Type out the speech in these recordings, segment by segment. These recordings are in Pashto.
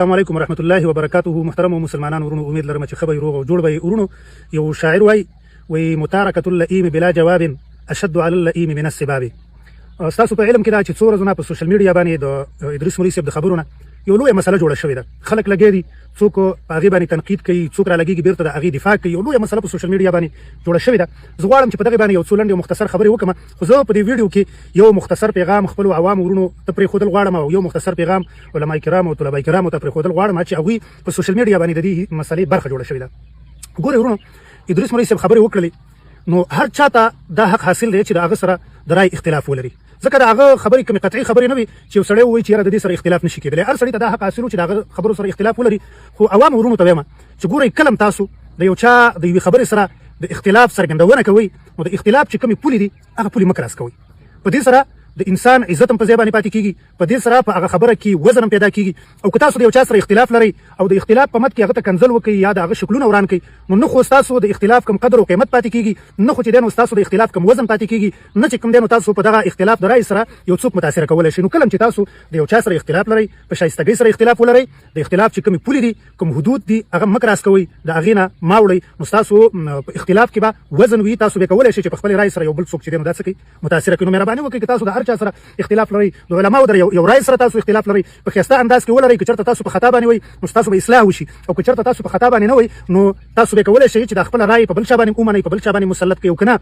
السلام علیکم ورحمۃ اللہ وبرکاتہ. محترم مسلمانان ورونو، امید لرم چې خبر روغ او جوړ به ورونو. یو شاعر وای متارکۃ اللئیم بلا جواب اشد علی اللئیم من السباب. تاسو په علم کې دا چې څو ورځې په سوشل میډیا باندې د ادریس مولوی صاحب د خبرونه یو لویه مسله جوړه شوې ده. خلک لګي دي، څوک په هغې باندې تنقید کوي، څوک را لګېږي بیرته د هغې دفاع کوي. یو لویه مسله په سوشل میډیا باندې جوړه شوې ده. زه غواړم چې په دغې باندې یو څو لنډې او مختصر خبرې وکړم. خو زه په دې ویډیو کې یو مختصر پیغام خپلو عوامو ورونو ته پرېښودل غواړم او یو مختصر پیغام علما کرامو او طلبه کرامو ته پرېښودل غواړم چې هغوی په سوشل میډیا باندې د دې مسلې برخه جوړه شوې ده. ګورئ ورونو، ادریس مولوی صاحب خبرې وکړلې، نو هر چاته دا حق حاصل دی چې د هغه سره د رای اختلاف ولري. ځکه د هغه خبرې کومې قطعي خبرې نه وي چې یو سړی ووایي چې یاره د دې سره اختلاف نشي کېدلی. هر سړي ته دا حق حاصل و چې د هغه خبرو سره اختلاف ولري. خو عوامو ورونو ته وایم چې ګورئ، کله هم تاسو د یو چا د یوې خبرې سره د اختلاف څرګندونه کوئ، نو د اختلاف چې کومې پولې دي هغه پولې مه کراس کوئ. په دې سره د انسان عزت هم په ځای باندې پاتې کېږي، په دې سره په هغه خبره کې وزن هم پیدا کېږي. او که تاسو د یو چا سره اختلاف لرئ او د اختلاف په مد کې هغه ته کنځل وکړئ یا د هغه شکلونه وران کړئ، نو نه خو ستاسو د اختلاف کوم قدر او قیمت پاتې کېږي، نه خو چې دی نو ستاسو د اختلاف کوم وزن پاتې کېږي، نه چې کوم دی نو تاسو په دغه اختلاف د رایې سره یو څوک متاثره کولی شي. نو کله چې تاسو د یو چا سره اختلاف لرئ، په شایستګۍ سره اختلاف ولرئ، د اختلاف چې کومې پولې دي، کوم حدود دي، هغه مه کراس کوئ، د هغې نه مه اوړئ. نو ستاسو په اختلاف کې به وزن وي، تاسو به کولی شئ چې په خپلې رایې سره یو بل څوک چې دی نو دا څه کوي، متاثره کوي. نو مهرباني وکړئ که تاسو د هر چا سره اختلاف لرئ، د علماو در یو رای سره تاسو اختلاف لرئ، په ښایسته انداز کې ولرئ. که چېرته تاسو په خطا باندې وئ، نو ستاسو به اصلاح وشي، او که چېرته تاسو په خطا باندې نه وئ، نو تاسو به کولی شئ چې د خپله رای په بل چا باندې ومنئ، په بل چا باندې مسلط کړئ. او که نه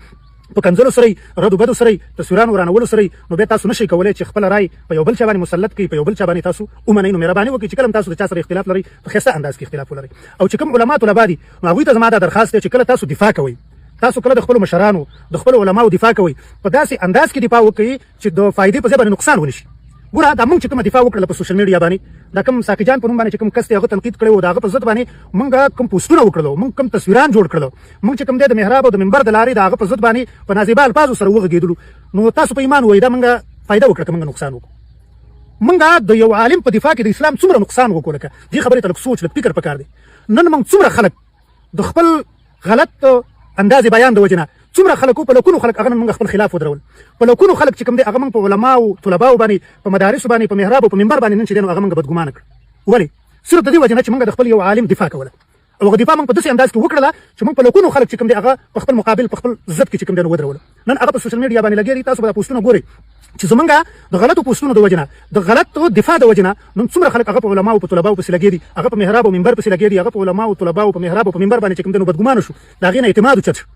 په کنځلو سره ردو بدو سره تصویرانو ورانولو سره، نو بیا تاسو نشئ کولی چې خپله رای په یو بل چا باندې مسلط کړئ، په یو بل چا باندې تاسو ومنئ. نو مهرباني وکړئ چې کله هم تاسو د چا سره اختلاف لرئ، په ښایسته انداز کې اختلاف ولرئ. او چې کوم علما طلبا دي، نو هغوی ته زما دا درخواست دی چې کله تاسو دفاع کوئ، تاسو کله د خپلو مشرانو د خپلو علماو دفاع کوئ، په داسې انداز کې دفاع وکړئ چې د فایدې په ځای باندې نقصان ونشي. ګوره، دا موږ چې کومه دفاع وکړله په سوشل میډیا باندې، دا کوم ساقي جان په نوم باندې چې کوم کس دی هغه تنقید کړی و، د هغه په ضد باندې موږ کوم پوسټونه وکړلو، موږ کوم تصویران جوړ کړلو، موږ چې کوم دی د محراب او د منبر د لارې د هغه په ضد باندې په نازیبه الفاظو سره وغږېدلو. نو تاسو په ایمان وایئ دا موږ فایده وکړه که موږ نقصان وکړو؟ موږ د یو عالم په دفاع کې د اسلام څومره نقصان وکړو؟ لکه دې خبرې ته لږ سوچ، لږ فکر پکار دی. نن موږ څومره خلک د خپل غلط انداز بیان د وجې نه، څومره خلک په لکونو خلک هغه نن موږ خپل خلاف ودرول، په لکونو خلک چې کوم دی هغه موږ په علماو طلباو باندې، په مدارسو باندې، په محراب او په منبر باندې نن چې دی نو هغه موږ بدګمانه کړ. ولې؟ صرف د دې وجې نه چې موږ د خپل یو عالم دفاع کوله، او هغه دفاع موږ په داسې انداز کې وکړله چې موږ په لکونو خلک چې کوم دی هغه په خپل مقابل، په خپل ضد کې چې کوم دی نو ودرول. نن هغه په سوشل میډیا باندې لګیا دي، تاسو به دا پوسټونه ګورئ چې زمونږ د غلطو پوسټونو د وجې نه، د غلطو دفاع د وجې نه نن څومره خلک هغه په علماو او په طلباو پسې لګیا دي، هغه په محراب او منبر پسې لګیا دي، هغه په علماو او طلباو او په محراب او په منبر باندې چې کوم دی نو بدګمانه شو، د هغې نه اعتماد اوچت شو.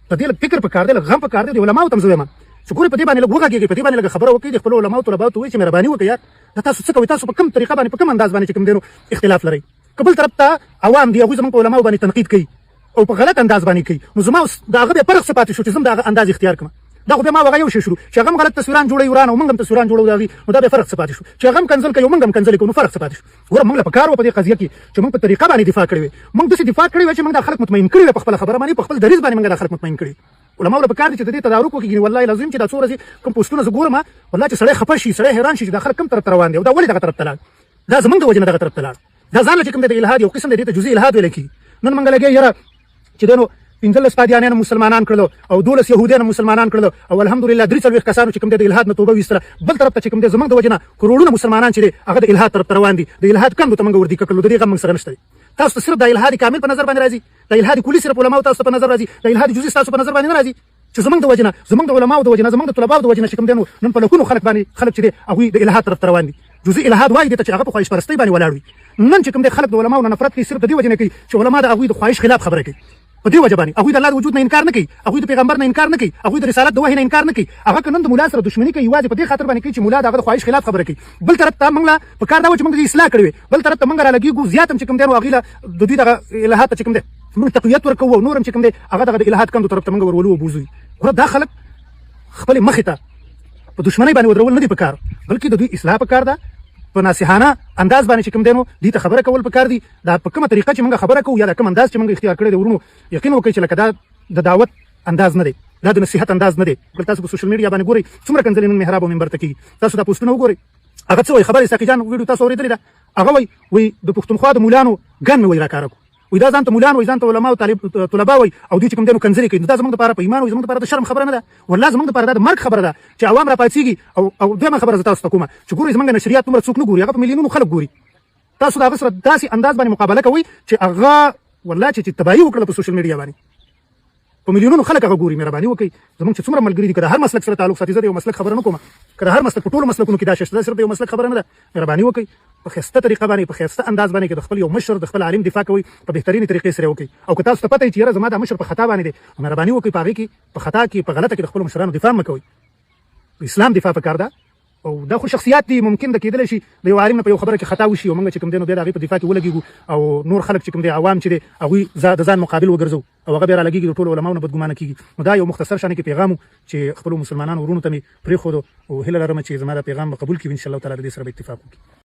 په دې لږ فکر پکار دی، لږ غم پکار دی. د علماو ته هم زه وایم چې ګورئ په دې باندې لږ وغږېږئ، په دې باندې لږ خبره وکړئ، د خپلو علماو طلباو ته ووایئ چې مهرباني وکړئ یار دا تاسو څه کوئ، تاسو په کوم طریقه باندې، په کوم انداز باندې چې کوم دی نو اختلاف لرئ. که بل طرف ته عوام دي، هغوی زموږ په علماو باندې تنقید کوي او په غلط انداز باندې کوي، نو زما د هغه بیا فرق څه پاتې شو چې زه هم د هغه انداز اختیار کړم؟ دا خو بیا ما هغه یو شی شروع چې هغه هم غلط تصویران جوړوي وران او موږ هم تصویران جوړو د هغې، نو دا بیا فرق څه پاتې شو؟ چې هغه هم کنځل کوي او موږ هم کنځلې کوو، نو فرق څه پاتې شو؟ ګوره، موږ له پکار وه په دې قضیه کې چې موږ په طریقه باندې دفاع کړې وې، موږ داسې دفاع کړې وې چې موږ دا خلک مطمئن کړي وې په خپله خبره باندې، په خپل دریځ باندې موږ دا خلک مطمئن کړي. علماو له پکار دي چې د دې تدارک وکړي. والله لازم چې دا څو ورځې کوم پوسټونه زه ګورم، والله چې سړی خفه شي، سړی حیران شي چې دا خلک کوم طرف ته روان دي او دا ولې دغه طرف ته لاړ. دا زموږ د وجې نه دغه طرف ته لاړ، دا ځان له چې کوم دی د الحاد یو قسم دی، دې ته جزئي الحاد ویلی کېږي. نن موږ لګیا یاره چې دی نو 15 قادیانیان مسلمانان کړلو او 12 یهودیان مسلمانان کړلو، او الحمدلله 43 کسانو چې کوم دی د الحاد نه توبه ویستله. بل طرف ته چې کوم دی زموږ د وجې نه کروڑونه مسلمانان چې دی هغه د الحاد طرف ته روان دي، د الحاد کندو ته موږ وردیکه کړلو، د دې غم موږ سره نشته دی. تاسو ته صرف د الحاد کامل په نظر باندې راځي، د الحاد کلي صرف علماو تاسو ته په نظر راځي، د الحاد جزئي تاسو په نظر باندې نه راځي. چې زموږ د وجې نه، زموږ د علماو د وجې نه، زموږ د طلباو د وجې نه چې کوم دی نو نن په لکونو خلک باندې خلک چې دی هغوی د الحاد طرف ته روان دي. جزئي الحاد وایي دې ته چې هغه په خواهش پرستۍ باندې ولاړ وي. نن چې کوم دی خلک د علماو نه نفرت کوي، صرف د دې وجې نه کوي چې علما د هغوی د خواهش خلاف خبره کوي. په دې وجه باندې هغوی د الله د وجود نه انکار نه کوي، هغوی د پیغمبر نه انکار نه کوي، هغوی د رسالت د وحي نه انکار نه کوي. هغه که نن د ملا سره دښمني کوي، یوازې په دې خاطر باندې کوي چې ملا د هغه د خواهش خلاف خبره کوي. بل طرف ته موږ له پکار دا و چې موږ دې اصلاح کړې وې، بل طرف ته موږ را لګېږو زیات هم چې کوم دی نو هغوی له د دوی دغه الحاد ته چې کوم دی موږ تقویت ورکوو، او نور هم چې کوم دی هغه دغه د الحاد کندو طرف ته موږ ورولو او بوځو. ګوره، دا خلک خپلې مخې ته په دښمنۍ باندې ودرول نه دي پکار، بلکې د دوی اصلاح پکار ده. په ناصحانه انداز باندې چې کوم دی نو دې ته خبره کول پکار دي. دا په کومه طریقه چې موږ خبره کوو یا د کوم انداز چې موږ اختیار کړی دی ورونو، یقین وکړئ چې لکه دا د دعوت انداز نه دی، دا د نصیحت انداز نه دی. بل تاسو په سوشل میډیا باندې ګورئ څومره کنځلې نن محراب او منبر ته کېږي. تاسو دا پوسټونه وګورئ، هغه څه وایي. خبرې ساقي جان ویډیو تاسو اورېدلې ده، هغه وایي د پښتونخوا د مولانو ګن مې وایي راکاره کړو، وایي دا ځان ته مولان وایي، ځان ته علما او طلبا وایي، او دوی چې کوم دی نو کنځلې کوي. دا زموږ دپاره په ایمان وایي، زموږ دپاره د شرم خبره نه ده، والله زموږ دپاره دا د مرګ خبره ده چې عوام را پاڅېږي. او دویمه خبره زه تاسو ته کومه چې ګورئ زموږ نشریات دومره څوک نه ګوري، هغه په میلیونونو خلک ګوري. تاسو د هغه سره داسې انداز باندې مقابله کوئ چې هغه والله چې تباهي وکړله په سوشل میډیا باندې په میلیونونو خلک هغه ګوري. مهرباني وکړئ زموږ چې څومره ملګري دي که د هر مسلک سره تعلق ساتي، زه د یو مسلک خبره نه کوم، که د هر مسلک په ټولو مسلکونو کې دا شته، صرف د یو مسلک خبره نه ده. مهرباني وکړئ په ښایسته طریقه باندې، په ښایسته انداز باندې که د خپل یو مشر د خپل عالم دفاع کوئ په بهترینې طریقې سره وکړئ. او که تاسو ته پته وي چې یاره زما دا مشر په خطا باندې دی، مهرباني وکړئ په هغې کې په خطا کې په غلطه کې د خپلو مشرانو دفاع مه کوئ. اسلام دفاع پکار ده. او دا خو شخصیات دي، ممکن د کېدلی شي د یو عالم نه په یو خبره کې خطا وشي او موږ چې کوم دی نو بیا د هغې په دفاع کې ولګېږو او نور خلک چې کوم دی عوام چې دی هغوی د ځان مقابل وګرځو او هغه بیا رالګېږي د ټولو علماو نه بدګمانه کېږي. نو دا یو مختصر شانې کې پیغام و چې خپلو مسلمانانو وروڼو ته مې پرېښودو او هیله لرم چې زما دا پیغام به قبول کړي، انشاءالله تعالی د دې سره به اتفاق وکړي.